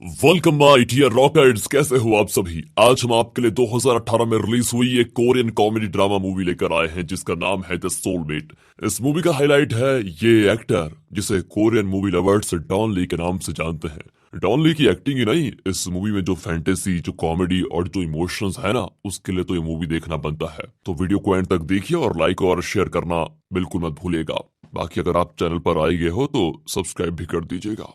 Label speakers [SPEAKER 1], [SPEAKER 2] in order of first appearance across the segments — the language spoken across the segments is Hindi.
[SPEAKER 1] वेलकम माय डियर रॉकेट्स, कैसे हो आप सभी। आज हम आपके लिए 2018 में रिलीज हुई एक कोरियन कॉमेडी ड्रामा मूवी लेकर आए हैं जिसका नाम है द सोलमेट। इस मूवी का हाईलाइट है ये एक्टर जिसे कोरियन मूवी लवर्स डॉन ली के नाम से जानते हैं। डॉन ली की एक्टिंग ही नहीं, इस मूवी में जो फैंटेसी, जो कॉमेडी और जो इमोशंस है ना, उसके लिए तो ये मूवी देखना बनता है। तो वीडियो को एंड तक देखिए और लाइक और शेयर करना बिल्कुल मत भूलिएगा। बाकी अगर आप चैनल पर आए गए हो तो सब्सक्राइब भी कर दीजिएगा।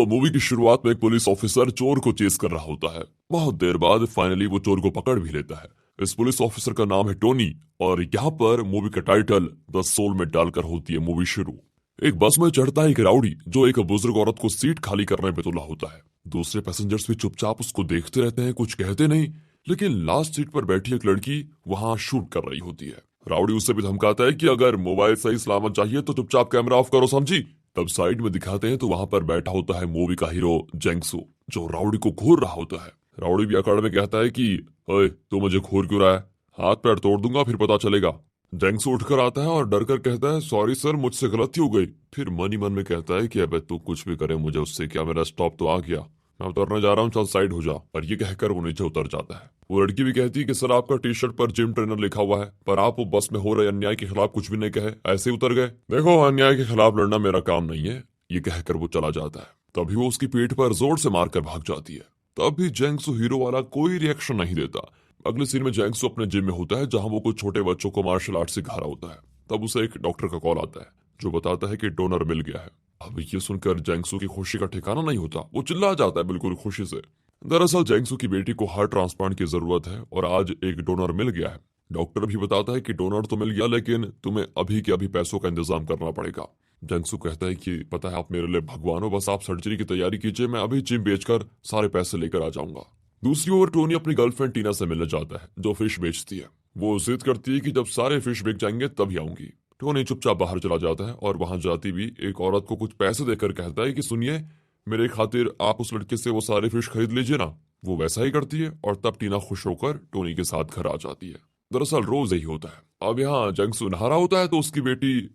[SPEAKER 1] मूवी की शुरुआत में एक पुलिस ऑफिसर चोर को चेस कर रहा होता है। बहुत देर बाद फाइनली वो चोर को पकड़ भी लेता है। इस पुलिस ऑफिसर का नाम है टोनी और यहाँ पर मूवी का टाइटल द सोल में डालकर होती है मूवी शुरू। एक बस में चढ़ता है एक राउडी जो एक बुजुर्ग औरत को सीट खाली करने पे तुला होता है। दूसरे पैसेंजर्स भी चुपचाप उसको देखते रहते हैं, कुछ कहते नहीं। लेकिन लास्ट सीट पर बैठी एक लड़की वहां शूट कर रही होती है। राउडी उससे भी धमकाता है कि अगर मोबाइल सही सलामत चाहिए तो चुपचाप कैमरा ऑफ करो, समझी। तब साइड में दिखाते हैं तो वहां पर बैठा होता है मूवी का हीरो जेंगसू, जो राउडी को घूर रहा होता है। राउडी भी अकड़ में कहता है कि ओए तू मुझे घूर क्यों रहा है, हाथ पैर तोड़ दूंगा फिर पता चलेगा। जेंगसू उठकर आता है और डर कर कहता है सॉरी सर, मुझसे गलती हो गई। फिर मन ही मन में कहता है कि अबे तू कुछ भी करे मुझे उससे क्या, मेरा स्टॉप तो आ गया, मैं उतरने जा रहा हूँ, चल साइड हो जा। और ये कहकर वो नीचे उतर जाता है। वो लड़की भी कहती है कि सर आपका टी शर्ट पर जिम ट्रेनर लिखा हुआ है, पर आप वो बस में हो रहे अन्याय के खिलाफ कुछ भी नहीं कहे, ऐसे ही उतर गए। देखो अन्याय के खिलाफ लड़ना मेरा काम नहीं है, ये कहकर वो चला जाता है। तभी वो उसकी पीठ पर जोर से मारकर भाग जाती है। तब भी जेंगसू हीरो वाला कोई रिएक्शन नहीं देता। अगले सीन में जेंगसू अपने जिम में होता है जहां वो कुछ छोटे बच्चों को मार्शल आर्ट सिखा रहा होता है। तब उसे एक डॉक्टर का कॉल आता है जो बताता है कि डोनर मिल गया है। अब ये सुनकर जेंगसू की खुशी का ठिकाना नहीं होता, वो चिल्ला जाता है बिल्कुल खुशी से। दरअसल जेंगसू की बेटी को हार्ट ट्रांसप्लांट की जरूरत है और आज एक डोनर मिल गया है। डॉक्टर भी बताता है कि डोनर तो मिल गया लेकिन तुम्हें अभी के अभी पैसों का इंतजाम करना पड़ेगा। जेंगसू कहता है कि पता है आप मेरे लिए भगवान हो, बस आप सर्जरी की तैयारी कीजिए, मैं अभी जिम बेचकर सारे पैसे लेकर आ जाऊंगा। दूसरी ओर टोनी अपनी गर्लफ्रेंड टीना से मिलने जाता है जो फिश बेचती है। वो जिद करती है कि जब सारे फिश बिक जाएंगे तभी आऊंगी। टोनी चुपचाप बाहर चला जाता है और वहां जाती भी एक औरत को कुछ पैसे देकर कहता है कि सुनिए, मेरे खातिर आप उस लड़के से वो सारे फिश खरीद लीजिए ना। वो वैसा ही करती है और तब टीना खुश होकर टोनी के साथ घर आ जाती है। दरअसल रोज यही होता है। अब यहाँ जेंगसू नहा रहा होता है तो उसकी बेटी,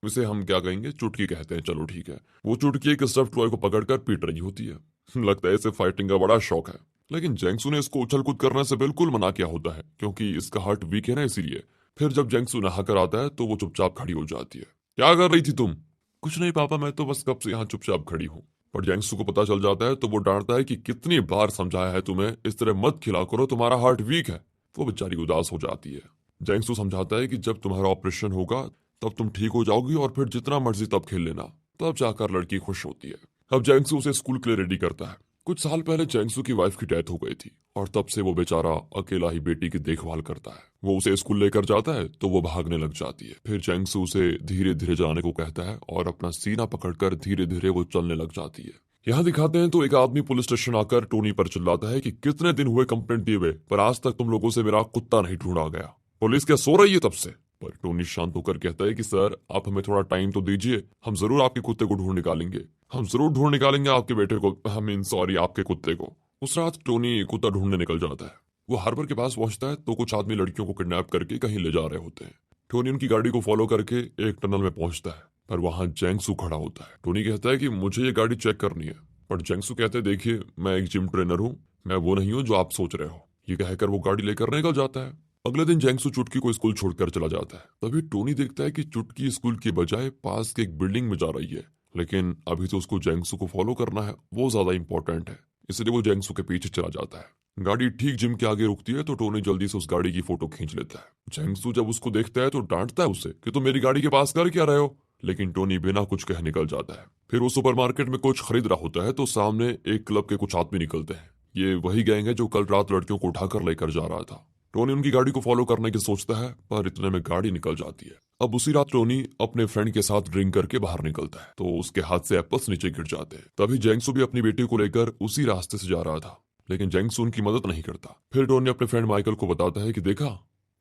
[SPEAKER 1] उसे हम क्या कहेंगे, चुटकी कहते हैं, चलो ठीक है, वो चुटकी एक स्टफ्ड टॉय को पकड़कर पीट रही होती है। लगता है इसे फाइटिंग का बड़ा शौक है। लेकिन जेंगसू ने इसको उछल कूद करने से बिल्कुल मना किया होता है क्योंकि इसका हार्ट वीक है ना, इसीलिए। फिर जब जेंगसू नहाकर आता है तो वो चुपचाप खड़ी हो जाती है। क्या कर रही थी तुम? कुछ नहीं पापा, मैं तो बस कब से यहाँ चुपचाप खड़ी हूँ। पर जेंगसू को पता चल जाता है तो वो डांटता है कि कितनी बार समझाया है तुम्हें, इस तरह मत खिला करो, तुम्हारा हार्ट वीक है। वो बेचारी उदास हो जाती है। जेंगसू समझाता है कि जब तुम्हारा ऑपरेशन होगा तब तुम ठीक हो जाओगी और फिर जितना मर्जी तब खेल लेना। तब जाकर लड़की खुश होती है। अब जेंगसू उसे स्कूल के लिए रेडी करता है। कुछ साल पहले जेंगसू की वाइफ की डेथ हो गई थी और तब से वो बेचारा अकेला ही बेटी की देखभाल करता है। वो उसे स्कूल लेकर जाता है तो वो भागने लग जाती है। फिर जेंगसू उसे धीरे धीरे जाने को कहता है और अपना सीना पकड़कर धीरे धीरे वो चलने लग जाती है। यहाँ दिखाते हैं तो एक आदमी पुलिस स्टेशन आकर टोनी पर चिल्लाता है कि कितने दिन हुए कंप्लेंट दिए हुए, पर आज तक तुम लोगों से मेरा कुत्ता नहीं ढूंढा गया। पुलिस क्या सो रही है तब से? पर टोनी शांत होकर कहता है कि सर आप हमें थोड़ा टाइम तो दीजिए, हम जरूर आपके कुत्ते को ढूंढ निकालेंगे, हम जरूर ढूंढ निकालेंगे आपके बेटे को, आई मीन सॉरी, आपके कुत्ते को। उस रात टोनी कुत्ता ढूंढने निकल जाता है। वो हार्बर के पास पहुंचता है तो कुछ आदमी लड़कियों को किडनैप करके कहीं ले जा रहे होते हैं। टोनी उनकी गाड़ी को फॉलो करके एक टनल में पहुंचता है, पर वहां जेंगसू खड़ा होता है। टोनी कहता है कि मुझे ये गाड़ी चेक करनी है, पर जेंगसू कहते हैं देखिए मैं एक जिम ट्रेनर हूँ, मैं वो नहीं हूँ जो आप सोच रहे हो। ये कहकर वो गाड़ी लेकर निकल जाता है। अगले दिन जेंगसू चुटकी को स्कूल छोड़कर चला जाता है। तभी टोनी देखता है कि चुटकी स्कूल की बजाय पास के एक बिल्डिंग में जा रही है, लेकिन अभी तो उसको जेंगसू को फॉलो करना है, वो ज्यादा इंपॉर्टेंट है, इसलिए वो जेंगसू के पीछे चला जाता है। गाड़ी ठीक जिम के आगे रुकती है तो टोनी जल्दी से उस गाड़ी की फोटो खींच लेता है। जेंगसू जब उसको देखता है तो डांटता है उसे कि तुम मेरी गाड़ी के पास कर क्या रहे हो, लेकिन टोनी बिना कुछ कहे निकल जाता है। फिर वो सुपरमार्केट में कुछ खरीद रहा होता है तो सामने एक क्लब के कुछ आदमी निकलते हैं। ये वही गैंग है जो कल रात लड़कियों को उठाकर लेकर जा रहा था। टोनी उनकी गाड़ी को फॉलो करने की सोचता है पर इतने में गाड़ी निकल जाती है। अब उसी रात टोनी अपने फ्रेंड के साथ ड्रिंक करके बाहर निकलता है तो उसके हाथ से एप्पल्स नीचे गिर जाते हैं। तभी जेंगसू भी अपनी बेटी को लेकर उसी रास्ते से जा रहा था, लेकिन जेंगसू उनकी मदद नहीं करता। फिर टोनी अपने फ्रेंड माइकल को बताता है कि देखा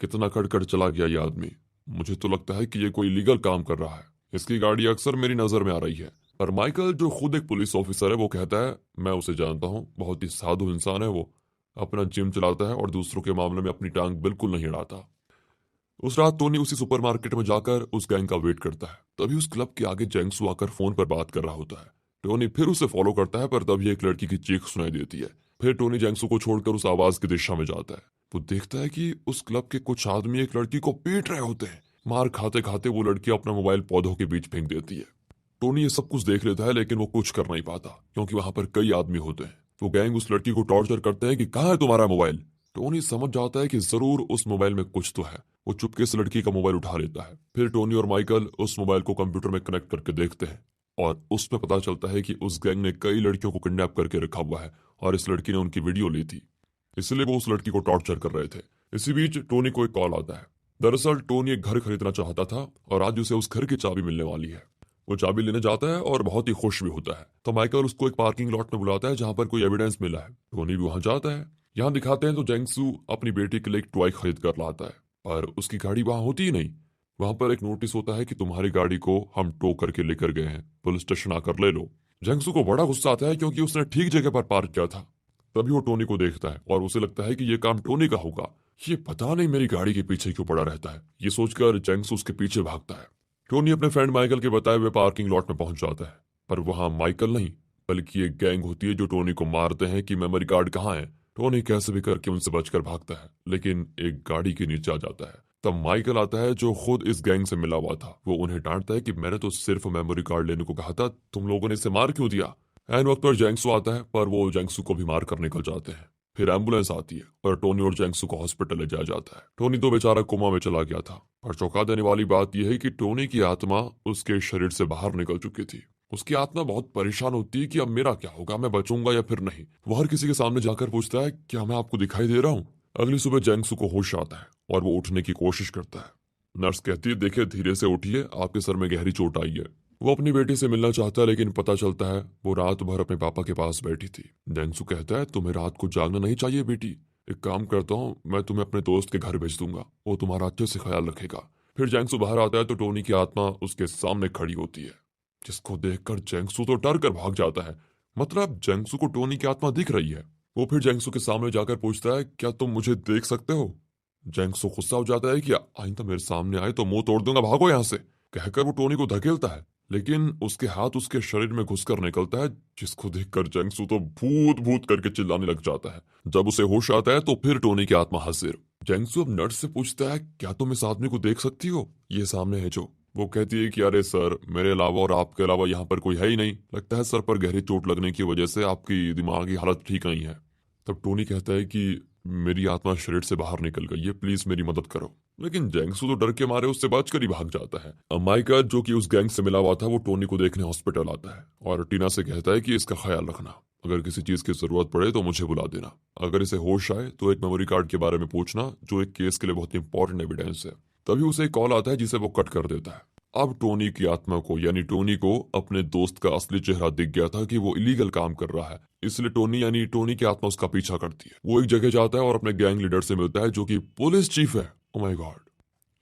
[SPEAKER 1] कितना कड़कड़ चला गया ये आदमी, मुझे तो लगता है कि ये कोई लीगल काम कर रहा है, इसकी गाड़ी अक्सर मेरी नजर में आ रही है। पर माइकल जो खुद एक पुलिस ऑफिसर है वो कहता है मैं उसे जानता हूँ, बहुत ही साधु इंसान है वो, अपना जिम चलाता है और दूसरों के मामले में अपनी टांग बिल्कुल नहीं अड़ाता। उस रात टोनी उसी सुपरमार्केट में जाकर उस गैंग का वेट करता है। तभी उस क्लब के आगे जेंगसू आकर फोन पर बात कर रहा होता है। टोनी फिर उसे फॉलो करता है, पर तभी एक लड़की की चीख सुनाई देती है। फिर टोनी जैंगसू को छोड़कर उस आवाज की दिशा में जाता है। वो देखता है कि उस क्लब के कुछ आदमी एक लड़की को पीट रहे होते हैं। मार खाते खाते वो लड़की अपना मोबाइल पौधों के बीच फेंक देती है। टोनी ये सब कुछ देख लेता है, लेकिन वो कुछ कर नहीं पाता क्योंकि वहां पर कई आदमी होते हैं। वो गैंग उस लड़की को टॉर्चर करते हैं कि कहाँ है तुम्हारा मोबाइल। टोनी समझ जाता है कि जरूर उस मोबाइल में कुछ तो है। वो चुपके से लड़की का मोबाइल उठा लेता है। फिर टोनी और माइकल उस मोबाइल को कंप्यूटर में कनेक्ट करके देखते हैं और उसमें पता चलता है कि उस गैंग ने कई लड़कियों को किडनैप करके रखा हुआ है और इस लड़की ने उनकी वीडियो ली थी, इसलिए वो उस लड़की को टॉर्चर कर रहे थे। इसी बीच टोनी को एक कॉल आता है। दरअसल टोनी एक घर खरीदना चाहता था और आज उसे उस घर की चाबी मिलने वाली है। वो चाबी लेने जाता है और बहुत ही खुश भी होता है। तो माइकल उसको एक पार्किंग लॉट में बुलाता है जहां पर कोई एविडेंस मिला है। टोनी भी वहां जाता है। यहाँ दिखाते हैं तो जैंगसू अपनी बेटी के लिए एक टॉय खरीद कर लाता है, पर उसकी गाड़ी वहां होती ही नहीं। वहां पर एक नोटिस होता है कि तुम्हारी गाड़ी को हम टो करके लेकर गए हैं, पुलिस स्टेशन आकर ले लो। जैंगसू को बड़ा गुस्सा आता है क्योंकि उसने ठीक जगह पर पार्क किया था। तभी वो टोनी को देखता है और उसे लगता है कि ये काम टोनी का होगा। ये पता नहीं मेरी गाड़ी के पीछे क्यों पड़ा रहता है। ये सोचकर जैंगसू उसके पीछे भागता है। टोनी अपने फ्रेंड माइकल के बताए हुए पार्किंग लॉट में पहुंच जाता है, पर वहां माइकल नहीं बल्कि एक गैंग होती है जो टोनी को मारते हैं कि मेमोरी कार्ड कहाँ है। टोनी कैसे भी करके उनसे बचकर भागता है, लेकिन एक गाड़ी के नीचे आ जाता है। तब माइकल आता है जो खुद इस गैंग से मिला हुआ था। वो उन्हें डांटता है कि मैंने तो सिर्फ मेमोरी कार्ड लेने को कहा था, तुम लोगों ने इसे मार क्यों दिया। एन वक्त पर जैंगसू आता है, पर वो जैंगसू को भी मार कर निकल जाते हैं। फिर एम्बुलेंस आती है और टोनी और जैंगसू को हॉस्पिटल ले जाया जाता है। टोनी तो बेचारा कोमा में चला गया था, पर चौंका देने वाली बात यह है कि टोनी की आत्मा उसके शरीर से बाहर निकल चुकी थी। उसकी आत्मा बहुत परेशान होती है कि अब मेरा क्या होगा, मैं बचूंगा या फिर नहीं। वो हर किसी के सामने जाकर पूछता है, क्या मैं आपको दिखाई दे रहा हूँ। अगली सुबह जैंगसू को होश आता है और वो उठने की कोशिश करता है। नर्स कहती है, देखिए धीरे से उठिए, आपके सर में गहरी चोट आई है। वो अपनी बेटी से मिलना चाहता है, लेकिन पता चलता है वो रात भर अपने पापा के पास बैठी थी। जैंगसू कहता है, तुम्हें रात को जागना नहीं चाहिए बेटी। एक काम करता हूँ, मैं तुम्हें अपने दोस्त के घर भेज दूंगा, वो तुम्हारा अच्छे से ख्याल रखेगा। फिर जैंगसू बाहर आता है तो टोनी की आत्मा उसके सामने खड़ी होती है, जिसको देखकर जैंगसू तो डर कर भाग जाता है। मतलब जैंगसू को टोनी की आत्मा दिख रही है। वो फिर जैंगसू के सामने जाकर पूछता है, क्या तुम मुझे देख सकते हो। जैंगसू गुस्सा हो जाता है कि आइंदा मेरे सामने आए तो मुंह तोड़ दूंगा, भागो यहाँ से। कहकर वो टोनी को धकेलता है, लेकिन उसके हाथ उसके शरीर में घुसकर निकलता है, जिसको देखकर जैंगसू तो भूत भूत करके चिल्लाने लग जाता है। जब उसे होश आता है तो फिर टोनी की आत्मा हाजिर। जैंगसू अब नर्स से पूछता है, क्या तुम इस आदमी को देख सकती हो, ये सामने है जो। वो कहती है कि अरे सर, मेरे अलावा और आपके अलावा यहाँ पर कोई है ही नहीं। लगता है सर पर गहरी चोट लगने की वजह से आपकी दिमागी हालत ठीक नहीं है। तब टोनी कहता है कि मेरी आत्मा शरीर से बाहर निकल गई है, प्लीज मेरी मदद करो। लेकिन जैंगसू तो डर के मारे उससे बचकर ही भाग जाता है। अब माइका जो कि उस गैंग से मिला हुआ था, वो टोनी को देखने हॉस्पिटल आता है और टीना से कहता है कि इसका ख्याल रखना, अगर किसी चीज की जरूरत पड़े तो मुझे बुला देना। अगर इसे होश आए तो एक मेमोरी कार्ड के बारे में पूछना, जो एक केस के लिए बहुत इंपॉर्टेंट एविडेंस है। तभी उसे एक कॉल आता है जिसे वो कट कर देता है। अब टोनी की आत्मा को यानी टोनी को अपने दोस्त का असली चेहरा दिख गया था कि वो इलीगल काम कर रहा है, इसलिए टोनी यानी टोनी की आत्मा उसका पीछा करती है। वो एक जगह जाता है और अपने गैंग लीडर से मिलता है जो कि पुलिस चीफ है। ओह माय गॉड,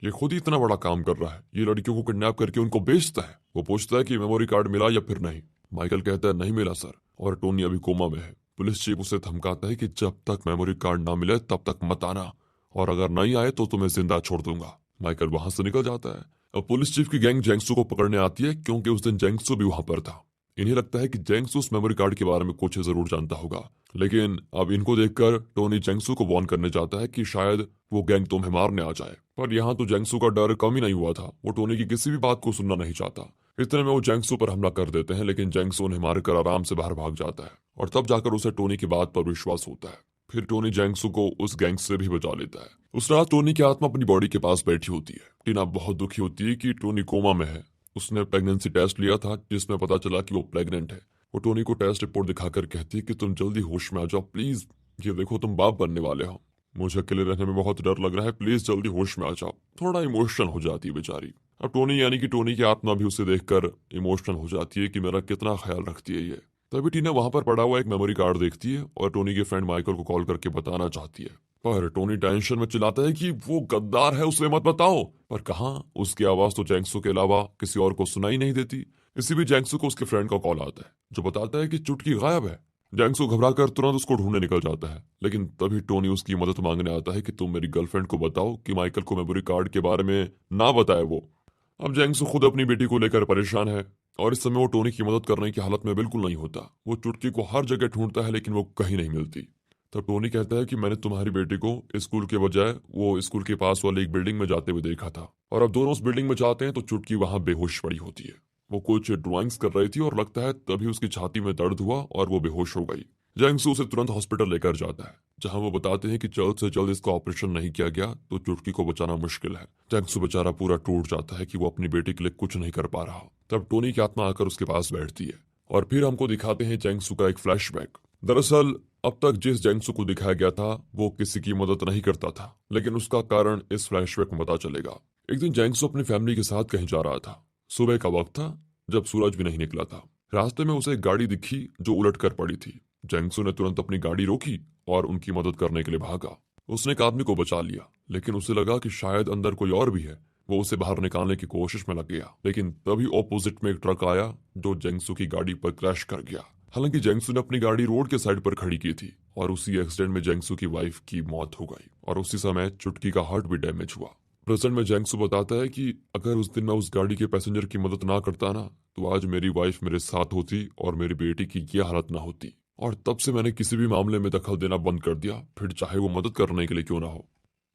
[SPEAKER 1] ये खुद ही इतना बड़ा काम कर रहा है, ये लड़कियों को किडनैप करके उनको बेचता है। वो पूछता है कि मेमोरी कार्ड मिला या फिर नहीं। माइकल कहता है, नहीं मिला सर, और टोनी अभी कोमा में है। पुलिस चीफ उसे धमकाता है कि जब तक मेमोरी कार्ड ना मिले तब तक मत आना, और अगर नहीं आए तो तुम्हें जिंदा छोड़ दूंगा। माइकल वहां से निकल जाता है। अब पुलिस चीफ की गैंग जैंगसू को पकड़ने आती है क्योंकि उस दिन जैंगसू भी वहां पर था। इन्हें लगता है कि जैंगसू उस मेमोरी कार्ड के बारे में कुछ जरूर जानता होगा, लेकिन अब इनको देखकर टोनी जैंगसू को वार्न करने जाता है कि शायद वो गैंग तुम्हें मारने आ जाए। पर यहाँ तो जैंगसू का डर कम ही नहीं हुआ था, वो टोनी की किसी भी बात को सुनना नहीं चाहता। इतने में वो जैंगसू पर हमला कर देते हैं, लेकिन जैंगसू उन्हें मारकर आराम से बाहर भाग जाता है और तब जाकर उसे टोनी की बात पर विश्वास होता है। फिर टोनी जैंगसू को उस गैंग से भी बचा लेता है। उस रात टोनी की आत्मा अपनी बॉडी के पास बैठी होती है। टीना बहुत दुखी होती है कि टोनी कोमा में है। उसने प्रेगनेंसी टेस्ट लिया था जिसमें पता चला कि वो प्रेग्नेंट है। वो टोनी को टेस्ट रिपोर्ट दिखाकर कहती है कि तुम जल्दी होश में आ जाओ प्लीज, ये देखो तुम बाप बनने वाले हो। मुझे अकेले रहने में बहुत डर लग रहा है, प्लीज जल्दी होश में आ जाओ। थोड़ा इमोशनल हो जाती है बेचारी। अब टोनी यानी कि टोनी की आत्मा भी उसे देखकर इमोशनल हो जाती है कि मेरा कितना ख्याल रखती है ये। तभी टीना वहां पर पड़ा हुआ एक मेमोरी कार्ड देखती है और टोनी के फ्रेंड माइकल को कॉल करके बताना चाहती है, पर टोनी टेंशन में चिल्लाता है कि वो गद्दार है, उसे मत बताओ। पर कहाँ, उसकी आवाज तो जैंगसू के अलावा किसी और को सुनाई नहीं देती। इसी बीच जैंगसू को उसके फ्रेंड का कॉल आता है जो बताता है कि चुटकी गायब है। जैंगसू घबराकर तुरंत उसको ढूंढने निकल जाता है, लेकिन तभी टोनी उसकी मदद मांगने आता है कि तुम मेरी गर्लफ्रेंड को बताओ कि माइकल को मेमोरी कार्ड के बारे में ना बताए वो। अब जैंगसू खुद अपनी बेटी को लेकर परेशान है। और इस समय वो टोनी की मदद करने की हालत में बिल्कुल नहीं होता। वो चुटकी को हर जगह ढूंढता है लेकिन वो कहीं नहीं मिलती। तब टोनी कहता है कि मैंने तुम्हारी बेटी को स्कूल के बजाय वो स्कूल के पास वाले एक बिल्डिंग में जाते हुए देखा था, और अब दोनों उस बिल्डिंग में जाते हैं तो चुटकी वहां बेहोश पड़ी होती है। वो कुछ ड्राइंग्स कर रही थी और लगता है तभी उसकी छाती में दर्द हुआ और वो बेहोश हो गई। जैंगसू उसे तुरंत हॉस्पिटल लेकर जाता है, जहां वो बताते हैं कि जल्द से जल्द इसका ऑपरेशन नहीं किया गया तो चुटकी को बचाना मुश्किल है। जैंगसू बेचारा पूरा टूट जाता है कि वो अपनी बेटी के लिए कुछ नहीं कर पा रहा। तब टोनी की आत्मा आकर उसके पास बैठती है और फिर हमको दिखाते हैं जैंगसू का एक फ्लैशबैक। दरअसल अब तक जिस जैंगसू को दिखाया गया था वो किसी की मदद नहीं करता था, लेकिन उसका कारण इस फ्लैशबैक में पता चलेगा। एक दिन जैंगसू अपनी फैमिली के साथ कहीं जा रहा था। सुबह का वक्त था, जब सूरज भी नहीं निकला था। रास्ते में उसे एक गाड़ी दिखी जो उलट कर पड़ी थी। जैंगसू ने तुरंत अपनी गाड़ी रोकी और उनकी मदद करने के लिए भागा। उसने एक आदमी को बचा लिया, लेकिन उसे लगा कि शायद अंदर कोई और भी है। वो उसे बाहर निकालने की कोशिश में लग गया, लेकिन तभी ऑपोजिट में एक ट्रक आया जो जैंगसू की गाड़ी पर क्रैश कर गया। हालांकि जैंगसू ने अपनी गाड़ी रोड के साइड पर खड़ी की थी और उसी एक्सीडेंट में जैंगसू की वाइफ की मौत हो गई और उसी समय चुटकी का हार्ट भी डैमेज हुआ। प्रेजेंट में जैंगसू बताता है कि अगर उस दिन मैं उस गाड़ी के पैसेंजर की मदद ना करता ना तो आज मेरी वाइफ मेरे साथ होती और मेरी बेटी की ये हालत ना होती। और तब से मैंने किसी भी मामले में दखल देना बंद कर दिया, फिर चाहे वो मदद करने के लिए क्यों ना हो।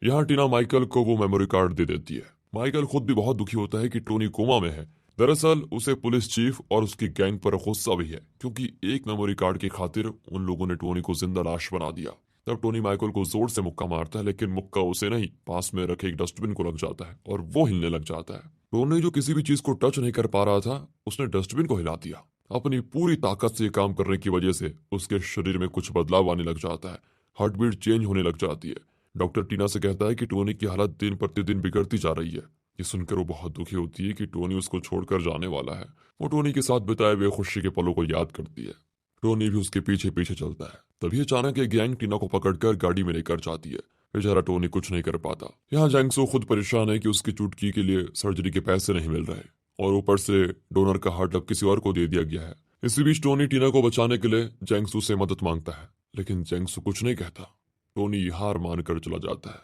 [SPEAKER 1] यहाँ टीना माइकल को वो मेमोरी कार्ड दे देती है। माइकल खुद भी बहुत दुखी होता है कि टोनी कोमा में है। दरअसल उसे पुलिस चीफ और उसकी गैंग पर गुस्सा भी है, क्योंकि एक मेमोरी कार्ड की खातिर उन लोगों ने टोनी को जिंदा लाश बना दिया। तब टोनी माइकल को जोर से मुक्का मारता है, लेकिन मुक्का उसे नहीं, पास में रखे एक डस्टबिन को लग जाता है और वो हिलने लग जाता है। टोनी जो किसी भी चीज को टच नहीं कर पा रहा था, उसने डस्टबिन को हिला दिया। अपनी पूरी ताकत से काम करने की वजह से उसके शरीर में कुछ बदलाव आने लग जाता है। हार्ट बीट चेंज होने लग जाती है। डॉक्टर टीना से कहता है कि टोनी की हालत दिन प्रतिदिन बिगड़ती जा रही है। ये सुनकर वो बहुत दुखी होती है कि टोनी उसको छोड़कर जाने वाला है। वो टोनी के साथ बिताए हुए खुशी के पलों को याद करती है। टोनी भी उसके पीछे पीछे चलता है। तभी अचानक एक गैंग टीना को पकड़कर गाड़ी में लेकर जाती है। बेचारा टोनी कुछ नहीं कर पाता। यहाँ जैंगसू खुद परेशान है कि उसकी चुटकी के लिए सर्जरी के पैसे नहीं मिल रहे और ऊपर से डोनर का हार्ट अब किसी और को दे दिया गया है। इसी बीच टोनी टीना को बचाने के लिए जैंगसू से मदद मांगता है, लेकिन जैंगसू कुछ नहीं कहता। टोनी हार मानकर चला जाता है,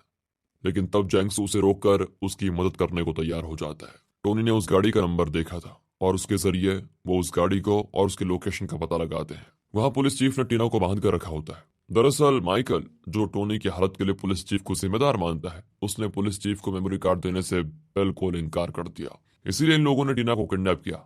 [SPEAKER 1] लेकिन तब जैंगसू उसे रोककर उसकी मदद करने को तैयार हो जाता है। टोनी ने उस गाड़ी का नंबर देखा था और उसके जरिए वो उस गाड़ी को और उसके लोकेशन का पता लगाते हैं। वहां पुलिस चीफ ने टीना को बांध कर रखा होता है। दरअसल माइकल, जो टोनी की हालत के लिए पुलिस चीफ को जिम्मेदार मानता है, उसने पुलिस चीफ को मेमोरी कार्ड देने से बिल्कुल इनकार कर दिया। इसीलिए इन लोगों ने टीना को किडनैप किया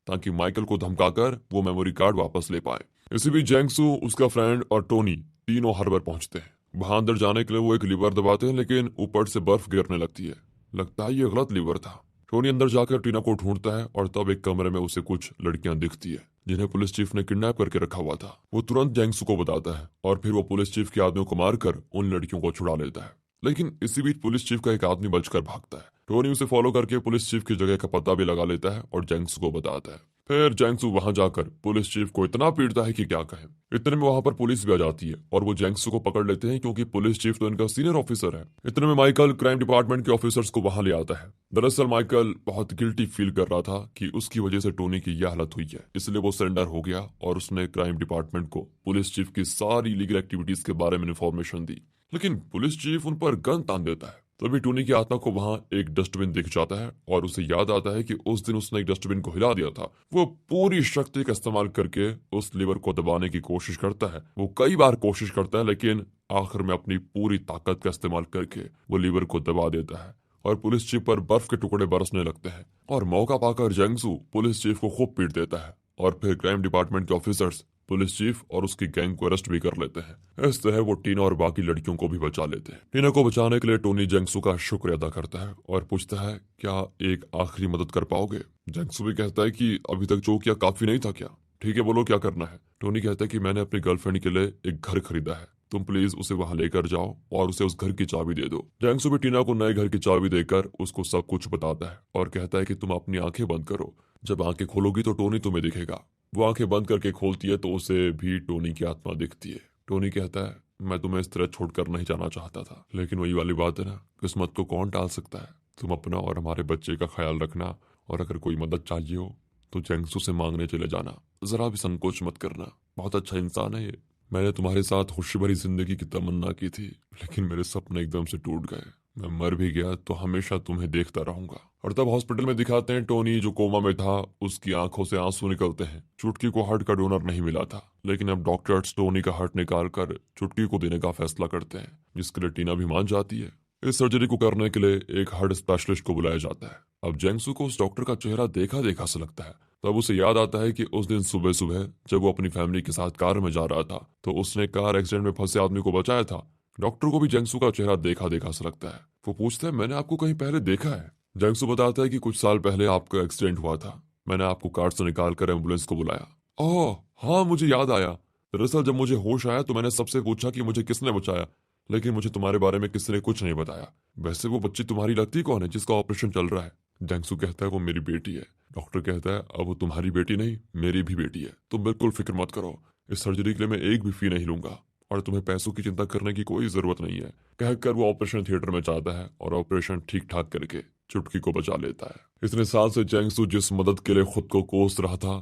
[SPEAKER 1] ताकि माइकल को धमकाकर वो मेमोरी कार्ड वापस ले पाए। इसी बीच जैंगसू, उसका फ्रेंड और टोनी तीनों हार्बर पहुंचते हैं। वहां अंदर जाने के लिए वो एक लीवर दबाते हैं, लेकिन ऊपर से बर्फ गिरने लगती है। लगता है ये गलत लीवर था। टोनी अंदर जाकर टीना को ढूंढता है और तब एक कमरे में उसे कुछ लड़कियां दिखती है जिन्हें पुलिस चीफ ने किडनैप करके रखा हुआ था। वो तुरंत जैंगसू को बताता है और फिर वो पुलिस चीफ के आदमियों को मारकर उन लड़कियों को छुड़ा लेता है। लेकिन इसी बीच पुलिस चीफ का एक आदमी बचकर भागता है। टोनी उसे फॉलो करके पुलिस चीफ की जगह का पता भी लगा लेता है और जैंगसू को बताता है। फिर जैंगसू वहां जाकर पुलिस चीफ को इतना पीटता है कि क्या कहें। इतने में वहां पर पुलिस भी आ जाती है और वो जैंगसू को पकड़ लेते हैं, क्योंकि पुलिस चीफ तो इनका सीनियर ऑफिसर है। इतने में माइकल क्राइम डिपार्टमेंट के ऑफिसर्स को वहां ले आता है। दरअसल माइकल बहुत गिल्टी फील कर रहा था कि उसकी वजह से टोनी की यह हालत हुई है, इसलिए वो सरेंडर हो गया और उसने क्राइम डिपार्टमेंट को पुलिस चीफ की सारी लीगल एक्टिविटीज के बारे में इन्फॉर्मेशन दी। लेकिन पुलिस चीफ उन पर गन तान देता है। तभी टोनी की आत्मा को वहां एक डस्टबिन दिख जाता है और उसे याद आता है कि उस दिन उसने एक डस्टबिन को हिला दिया था। वो पूरी शक्ति का इस्तेमाल करके उस लीवर को दबाने की कोशिश करता है। वो कई बार कोशिश करता है, लेकिन आखिर में अपनी पूरी ताकत का इस्तेमाल करके वो लीवर को दबा देता है और पुलिस चीफ पर बर्फ के टुकड़े बरसने लगते हैं। और मौका पाकर जैंगसू पुलिस चीफ को खूब पीट देता है और फिर क्राइम डिपार्टमेंट के ऑफिसर्स पुलिस चीफ और उसकी गैंग को अरेस्ट भी कर लेते हैं। इस तरह वो टीना और बाकी लड़कियों को भी बचा लेते हैं। टीना को बचाने के लिए टोनी जैंगसू का शुक्र अदा करता है और पूछता है, क्या एक आखिरी मदद कर पाओगे? जैंगसू भी कहता है कि अभी तक जो किया काफी नहीं था क्या? ठीक है, बोलो क्या करना है। टोनी कहता है कि मैंने अपनी गर्लफ्रेंड के लिए एक घर खरीदा है, तुम प्लीज उसे वहां लेकर जाओ और उसे उस घर की चाबी दे दो। जैंगसू भी टीना को नए घर की चाबी देकर उसको सब कुछ बताता है और कहता है कि तुम अपनी आंखें बंद करो, जब आंखें खोलोगी तो टोनी तुम्हें दिखेगा। वो आंखें बंद करके खोलती है तो उसे भी टोनी की आत्मा दिखती है। टोनी कहता है, मैं तुम्हें इस तरह छोड़कर नहीं जाना चाहता था, लेकिन वही वाली बात है ना, किस्मत को कौन टाल सकता है। तुम अपना और हमारे बच्चे का ख्याल रखना और अगर कोई मदद चाहिए हो तो जैंगसू से मांगने चले जाना, जरा भी संकोच मत करना। बहुत अच्छा इंसान है ये। मैंने तुम्हारे साथ खुशी भरी जिंदगी की तमन्ना की थी, लेकिन मेरे सपने एकदम से टूट गए। मैं मर भी गया तो हमेशा तुम्हें देखता रहूंगा। और तब हॉस्पिटल में दिखाते हैं टोनी जो कोमा में था, उसकी आंखों से आंसू निकलते हैं। चुटकी को हार्ट का डोनर नहीं मिला था, लेकिन अब डॉक्टर्स टोनी का हार्ट निकाल कर चुटकी को देने का फैसला करते हैं, जिसके लिए टीना भी मान जाती है। इस सर्जरी को करने के लिए एक हार्ट स्पेशलिस्ट को बुलाया जाता है। अब जेंगसू को उस डॉक्टर का चेहरा देखा देखा सा लगता है। तब उसे याद आता है कि उस दिन सुबह सुबह जब वो अपनी फैमिली के साथ कार में जा रहा था तो उसने कार एक्सीडेंट में फंसे आदमी को बचाया था। डॉक्टर को भी जेंगसू का चेहरा देखा देखा सा लगता है। वो पूछता है, मैंने आपको कहीं पहले देखा है? जेंगसू बताता है कि कुछ साल पहले आपका एक्सीडेंट हुआ था, मैंने आपको कार से निकाल कर एम्बुलेंस को बुलाया। ओह हाँ, मुझे याद आया। दरअसल जब मुझे होश आया तो मैंने सबसे पूछा कि मुझे किसने बचाया, लेकिन मुझे तुम्हारे बारे में किसी ने कुछ नहीं बताया। वैसे वो बच्ची तुम्हारी लगती कौन है जिसका ऑपरेशन चल रहा है? जेंगसू कहता है, वो मेरी बेटी है। डॉक्टर कहता है, अब वो तुम्हारी बेटी नहीं मेरी भी बेटी है, तुम बिल्कुल फिक्र मत करो, इस सर्जरी के लिए मैं एक भी फी नहीं लूंगा और तुम्हें पैसों की चिंता करने की कोई जरूरत नहीं है। कहकर वो ऑपरेशन थिएटर में जाता है और ऑपरेशन ठीक ठाक करके चुटकी को बचा लेता है। इतने साल से जेंगसू जिस मदद के लिए खुद को कोस रहा था,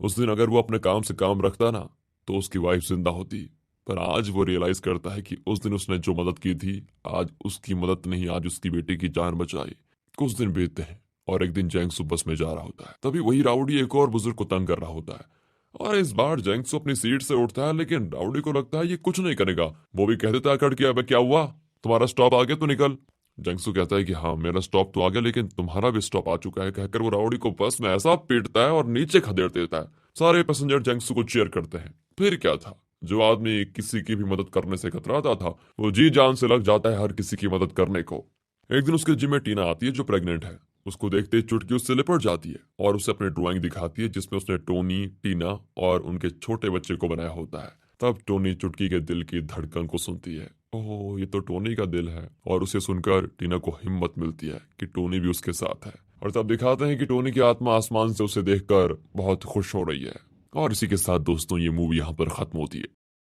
[SPEAKER 1] उस दिन अगर वो अपने काम से काम रखता ना तो उसकी वाइफ जिंदा होती। पर आज वो रियलाइज करता है कि उस दिन उसने जो मदद की थी, आज उसकी मदद ने ही आज उसकी बेटी की जान बचाई। कुछ दिन बीतते हैं और एक दिन जेंगसू बस में जा रहा होता है, तभी वही राउडी एक और बुजुर्ग को तंग कर रहा होता है। और इस बार जेंगसू अपनी सीट से उठता है, लेकिन राउडी को लगता है ये कुछ नहीं करेगा। वो भी कह देता है, कट किया, अब क्या हुआ, तुम्हारा स्टॉप आ गया तो निकल। जेंगसू कहता है कि हाँ मेरा स्टॉप तो आ गया, लेकिन तुम्हारा भी स्टॉप आ चुका है। कहकर वो राउडी को बस में ऐसा पीटता है और नीचे खदेड़ देता है। सारे पैसेंजर जेंगसू को चीयर करते हैं। फिर क्या था, जो आदमी किसी की भी मदद करने से कतराता था, वो जी जान से लग जाता है हर किसी की मदद करने को। एक दिन उसके जिम में टीना आती है जो प्रेग्नेंट है। उसको देखते ही चुटकी उससे लिपट जाती है और उसे अपनी ड्राइंग दिखाती है जिसमें उसने टोनी, टीना और उनके छोटे बच्चे को बनाया होता है। तब टोनी चुटकी के दिल की धड़कन को सुनती है। ओह, ये तो टोनी का दिल है। और उसे सुनकर टीना को हिम्मत मिलती है कि टोनी भी उसके साथ है। और तब दिखाते हैं कि टोनी की आत्मा आसमान से उसे देखकर बहुत खुश हो रही है। और इसी के साथ दोस्तों ये मूवी यहाँ पर खत्म होती है।